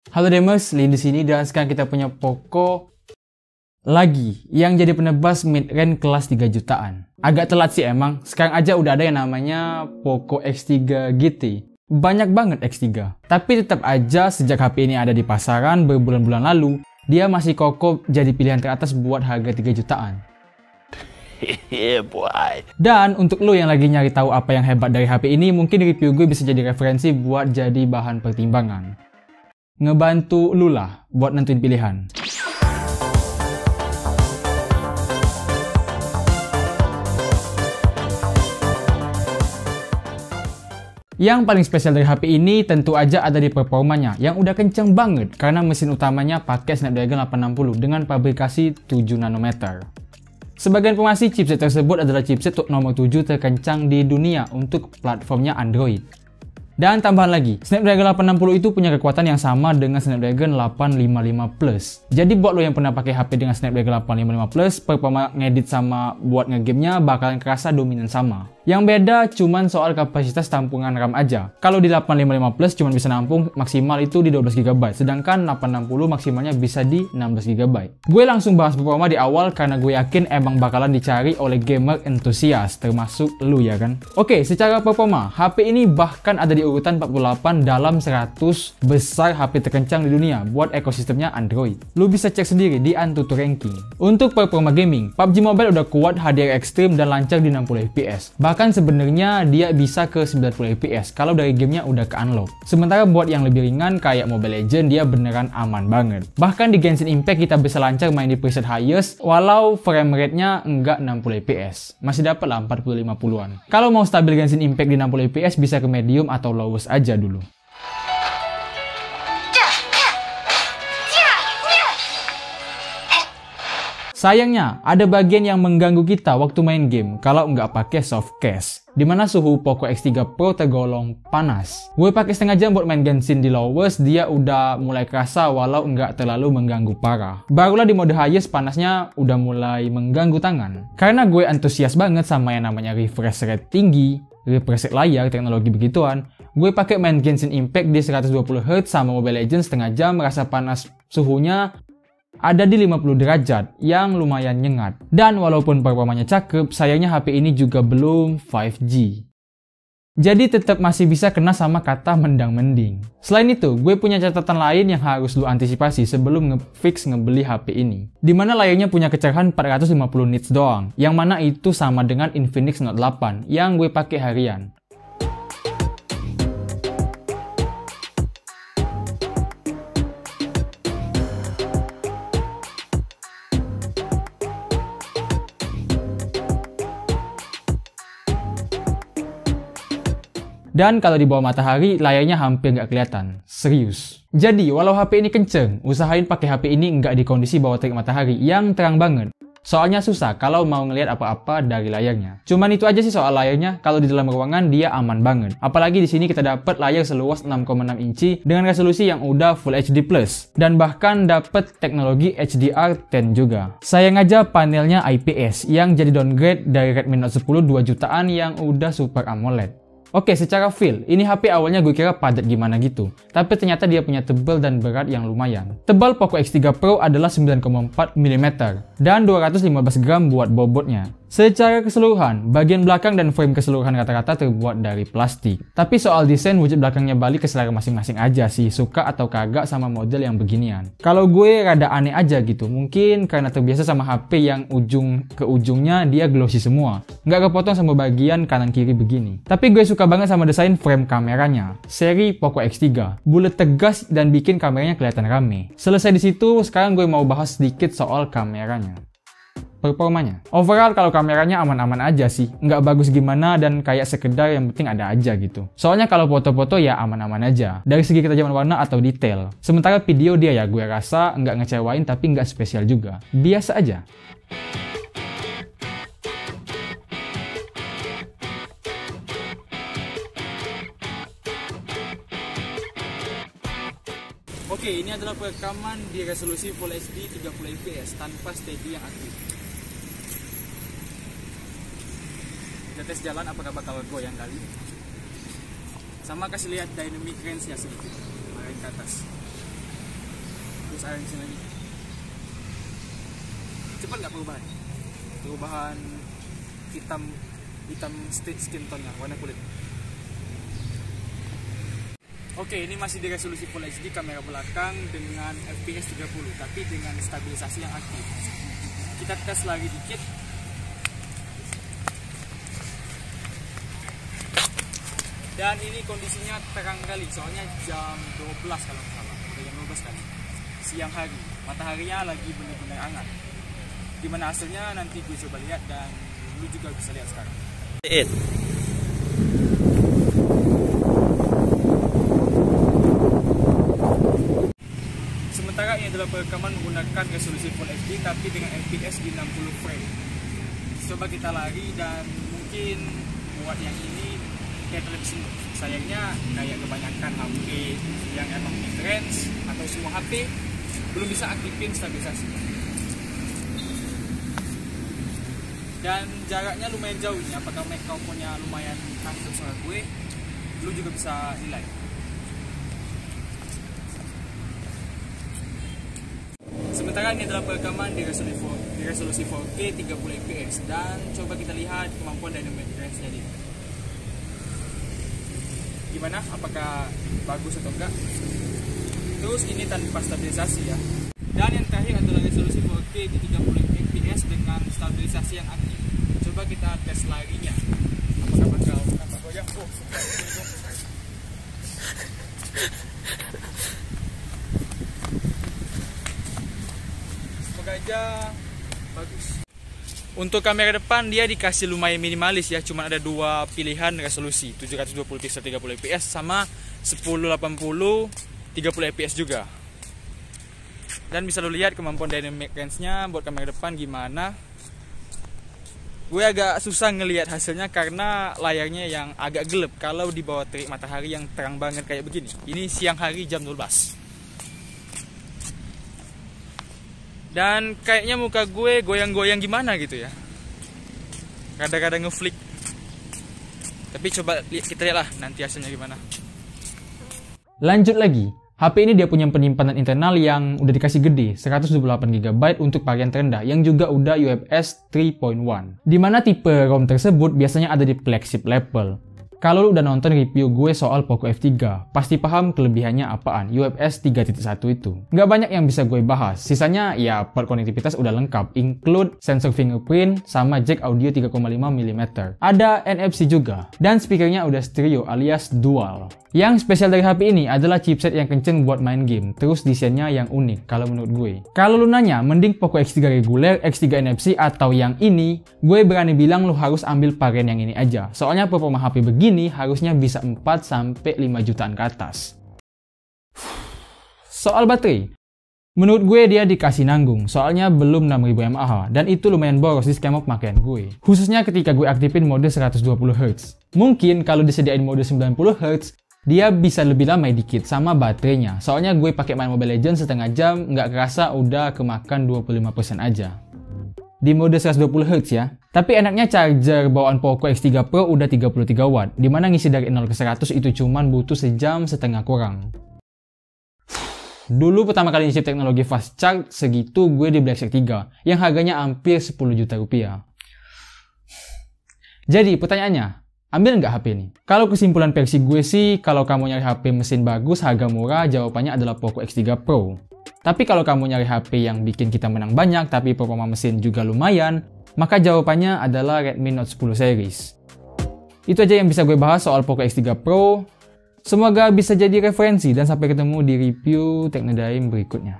Halo Demers, Lee di sini dan sekarang kita punya Poco lagi yang jadi penebas mid-range kelas 3 jutaan. Agak telat sih emang, sekarang aja udah ada yang namanya Poco X3 GT. Banyak banget X3. Tapi tetap aja sejak HP ini ada di pasaran berbulan-bulan lalu, dia masih kokoh jadi pilihan teratas buat harga 3 jutaan. Yeah, boy. Dan untuk lo yang lagi nyari tahu apa yang hebat dari HP ini, mungkin review gue bisa jadi referensi buat jadi bahan pertimbangan. Ngebantu lu lah buat nentuin pilihan. Yang paling spesial dari HP ini tentu aja ada di performanya yang udah kenceng banget karena mesin utamanya pakai Snapdragon 860 dengan pabrikasi 7 nanometer. Sebagai informasi, chipset tersebut adalah chipset nomor 7 terkencang di dunia untuk platformnya Android. Dan tambahan lagi, Snapdragon 860 itu punya kekuatan yang sama dengan Snapdragon 855 Plus. Jadi buat lo yang pernah pakai HP dengan Snapdragon 855 Plus, performa ngedit sama buat ngegamenya bakalan kerasa dominan sama. Yang beda cuman soal kapasitas tampungan RAM aja. Kalau di 855 Plus cuman bisa nampung maksimal itu di 12 GB, sedangkan 860 maksimalnya bisa di 16 GB. Gue langsung bahas performa di awal karena gue yakin emang bakalan dicari oleh gamer entusias, termasuk lu ya kan. Oke, secara performa, HP ini bahkan ada di urutan 48 dalam 100 besar HP terkencang di dunia buat ekosistemnya Android. Lu bisa cek sendiri di Antutu Ranking. Untuk performa gaming, PUBG Mobile udah kuat HDR ekstrim dan lancar di 60 fps. Bahkan sebenarnya dia bisa ke 90 fps kalau dari gamenya udah ke unlock. Sementara buat yang lebih ringan kayak Mobile Legends dia beneran aman banget. Bahkan di Genshin Impact kita bisa lancar main di preset highest walau frame rate-nya enggak 60 fps. Masih dapat lah 40-50an. Kalau mau stabil Genshin Impact di 60 fps bisa ke medium atau lowest aja dulu. Sayangnya, ada bagian yang mengganggu kita waktu main game kalau nggak pakai soft case, dimana suhu Poco X3 Pro tergolong panas. Gue pakai setengah jam buat main Genshin di lowest, dia udah mulai kerasa walau nggak terlalu mengganggu parah. Barulah di mode highest panasnya udah mulai mengganggu tangan. Karena gue antusias banget sama yang namanya refresh rate tinggi, refresh rate layar, teknologi begituan, gue pakai main Genshin Impact di 120Hz sama Mobile Legends setengah jam, rasa panas suhunya ada di 50 derajat yang lumayan nyengat. Dan walaupun performanya cakep, sayangnya HP ini juga belum 5G. Jadi tetap masih bisa kena sama kata mendang-mending. Selain itu, gue punya catatan lain yang harus lu antisipasi sebelum ngefix ngebeli HP ini. Dimana layarnya punya kecerahan 450 nits doang, yang mana itu sama dengan Infinix Note 8 yang gue pakai harian. Dan kalau di bawah matahari, layarnya hampir nggak kelihatan. Serius. Jadi, walau HP ini kenceng, usahain pakai HP ini nggak di kondisi bawah terik matahari yang terang banget. Soalnya susah kalau mau ngelihat apa-apa dari layarnya. Cuman itu aja sih soal layarnya, kalau di dalam ruangan dia aman banget. Apalagi di sini kita dapat layar seluas 6,6 inci dengan resolusi yang udah Full HD+. Dan bahkan dapat teknologi HDR10 juga. Sayang aja panelnya IPS yang jadi downgrade dari Redmi Note 10 2 jutaan yang udah Super AMOLED. Oke, secara feel, ini HP awalnya gue kira padat gimana gitu. Tapi ternyata dia punya tebal dan berat yang lumayan. Tebal Poco X3 Pro adalah 9,4 mm dan 215 gram buat bobotnya. Secara keseluruhan, bagian belakang dan frame keseluruhan rata-rata terbuat dari plastik. Tapi soal desain, wujud belakangnya balik ke selera masing-masing aja sih, suka atau kagak sama model yang beginian. Kalau gue rada aneh aja gitu, mungkin karena terbiasa sama HP yang ujung ke ujungnya dia glossy semua. Nggak kepotong sama bagian kanan-kiri begini. Tapi gue suka banget sama desain frame kameranya. Seri Poco X3, bulat tegas dan bikin kameranya kelihatan rame. Selesai di situ, sekarang gue mau bahas sedikit soal kameranya. Performanya. Overall kalau kameranya aman-aman aja sih. Nggak bagus gimana dan kayak sekedar yang penting ada aja gitu. Soalnya kalau foto-foto ya aman-aman aja. Dari segi ketajaman warna atau detail. Sementara video dia ya gue rasa nggak ngecewain tapi nggak spesial juga. Biasa aja. Oke, ini adalah perekaman di resolusi Full HD 30 fps tanpa steady yang aktif. Kita tes jalan apakah bakal goyang kali. Sama kasih lihat dynamic range nya sedikit, main ke atas. terus arranging lagi. Cepat nggak perubahan hitam skin tone-nya, warna kulit. Oke, ini masih di resolusi Full HD kamera belakang dengan FPS 30, tapi dengan stabilisasi yang aktif. Kita tes lagi dikit. Dan ini kondisinya terang kali, soalnya jam 12 kalau nggak salah, jam 12 kali. Siang hari, mataharinya lagi benar-benar hangat. Gimana hasilnya nanti gue coba lihat dan lu juga bisa lihat sekarang. Sementara ini adalah perekaman menggunakan resolusi Full HD tapi dengan FPS di 60 frame. Coba kita lari dan mungkin buat yang ini kayak lebih smooth. Sayangnya kayak kebanyakan HP yang emang mid-range atau semua HP belum bisa aktifin stabilisasi. Dan jaraknya lumayan jauh ini, apakah mikrofonnya lumayan nangkep suara gue, lu juga bisa nilai. Sementara ini adalah perekaman di resolusi 4K 30 fps dan coba kita lihat kemampuan dynamic range-nya dia. Gimana? Apakah bagus atau enggak? Terus ini tanpa stabilisasi ya. Dan yang terakhir adalah resolusi 4K di 30 fps dengan stabilisasi yang aktif. Coba kita tes larinya. Apakah bakal goyang? Semoga aja bagus. Untuk kamera depan dia dikasih lumayan minimalis ya, cuma ada dua pilihan resolusi, 720 pixel 30 fps sama 1080 30 fps juga. Dan bisa lo lihat kemampuan dynamic range-nya buat kamera depan gimana. Gue agak susah ngelihat hasilnya karena layarnya yang agak gelap kalau di bawah terik matahari yang terang banget kayak begini. Ini siang hari jam 12. Dan kayaknya muka gue goyang-goyang gimana gitu ya. Kadang-kadang ngeflick. Tapi coba kita lihat lah nanti hasilnya gimana. Lanjut lagi. HP ini dia punya penyimpanan internal yang udah dikasih gede, 128GB untuk varian terendah yang juga udah UFS 3.1. Dimana tipe ROM tersebut biasanya ada di flagship level. Kalau lu udah nonton review gue soal Poco F3, pasti paham kelebihannya apaan UFS 3.1 itu. Nggak banyak yang bisa gue bahas, sisanya ya port konektivitas udah lengkap, include sensor fingerprint sama jack audio 3,5mm. Ada NFC juga, dan speakernya udah stereo alias dual. Yang spesial dari HP ini adalah chipset yang kenceng buat main game, terus desainnya yang unik kalau menurut gue. Kalau lu nanya, mending Poco X3 reguler, X3 NFC atau yang ini, gue berani bilang lu harus ambil varian yang ini aja. Soalnya performa HP begini harusnya bisa 4-5 jutaan ke atas. Soal baterai, menurut gue dia dikasih nanggung, soalnya belum 6000 mAh, dan itu lumayan boros di skema pemakaian gue. Khususnya ketika gue aktifin mode 120Hz. Mungkin kalau disediain mode 90Hz, dia bisa lebih lama dikit sama baterainya. Soalnya gue pakai main Mobile Legends setengah jam, nggak kerasa udah kemakan 25% aja. Di mode 120Hz ya. Tapi enaknya charger bawaan Poco X3 Pro udah 33 watt, dimana ngisi dari 0 ke 100 itu cuman butuh sejam setengah kurang. Dulu pertama kali nyicip teknologi fast charge segitu gue di Blackshark 3, yang harganya hampir 10 juta rupiah. Jadi pertanyaannya, ambil nggak HP ini? Kalau kesimpulan versi gue sih, kalau kamu nyari HP mesin bagus, harga murah, jawabannya adalah Poco X3 Pro. Tapi kalau kamu nyari HP yang bikin kita menang banyak, tapi performa mesin juga lumayan, maka jawabannya adalah Redmi Note 10 series. Itu aja yang bisa gue bahas soal Poco X3 Pro. Semoga bisa jadi referensi dan sampai ketemu di review Teknodaim berikutnya.